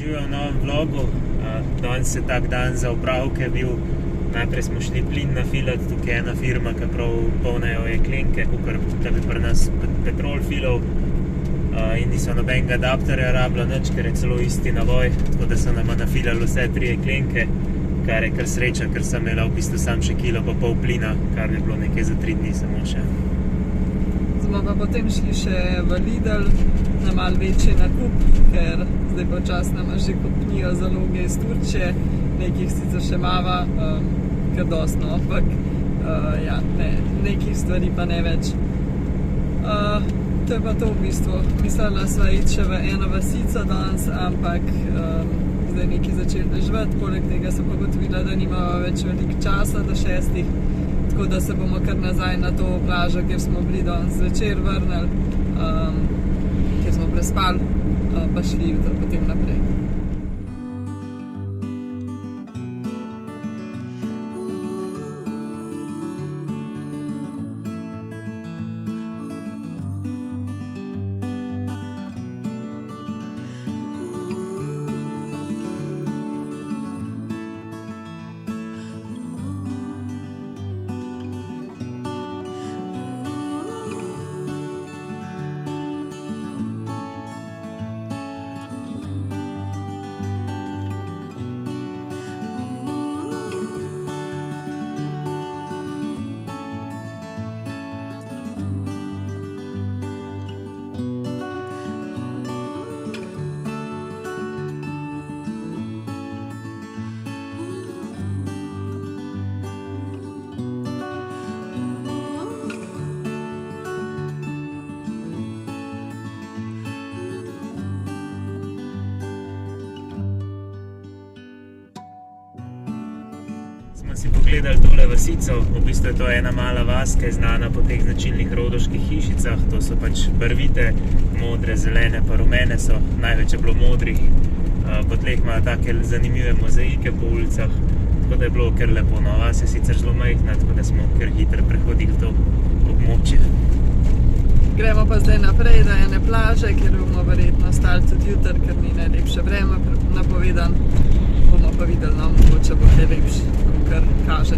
Živijo v novem vlogu. Danes je tak dan za opravke bil. Najprej smo šli plin nafilati, tukaj je ena firma, ki prav polnejo jeklenke, kakor da bi pri nas petrol filal. In niso nobenega adapterja rabila nič, ker je celo isti navoj, tako da so nama nafilali vse 3 jeklenke, kar je kar sreča, ker sem imela v bistvu sam še kilo pa pol plina, kar bi bilo nekaj za 3 dni samo še. Smo pa potem šli še v Lidl na malo večji nakup, ker zdaj počas nama že kopnijo zaloge iz Turčije, nekih sicer še mava, kar dostno, ampak nekih stvari pa ne več. To je pa to v bistvu. Mislila sva iti še v eno vasico danes, ampak zdaj nekaj začeli deževati, poleg tega sem pa ugotovila, da nimava več veliko časa do 6, tako da se bomo kar nazaj na to plažo, kjer smo bili danes zvečer vrnili, kjer smo prespali, pa šli jutri potem naprej. Smo si pogledali tole vasico, v bistvu je to ena mala vas, ki je znana po teh značilnih rodoških hišicah, to so pač barvite, modre, zelene pa rumene so, največ je bilo modrih, po tleh imajo take zanimive mozaike po ulicah, tako da je bilo kar lepo, no, vas je sicer zelo majhna, tako da smo kar hitro prehodili to območje. Gremo pa zdaj naprej do ene plaže, kjer bomo verjetno stali tudi jutri, ker ni najlepše vreme napovedan. Bomo pa videli, no, mogoče bo kaj lepši, kakor kaže.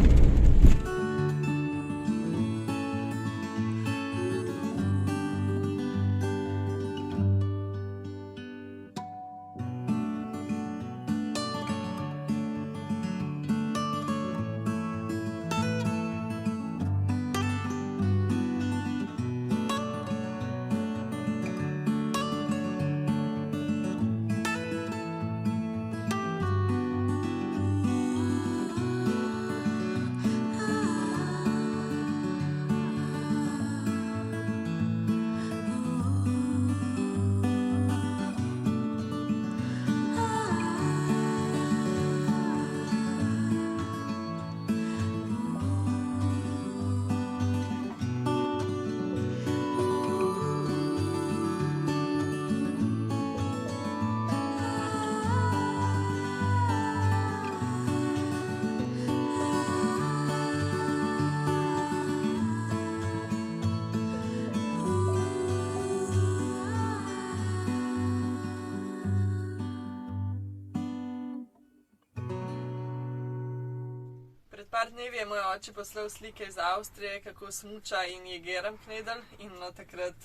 Pred par dnevi je moj oče poslal slike iz Avstrije, kako smuča in je germknedl in takrat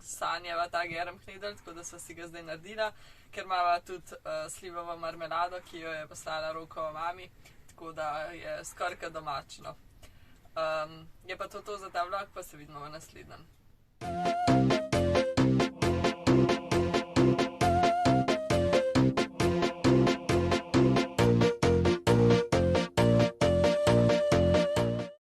sanjava ta germknedl, tako da sva si ga zdaj naredila, ker imava tudi slivovo marmelado, ki jo je poslala Rokova mami, tako da je skoraj domačno. Je pa to za ta vlog, pa se vidimo v naslednjem.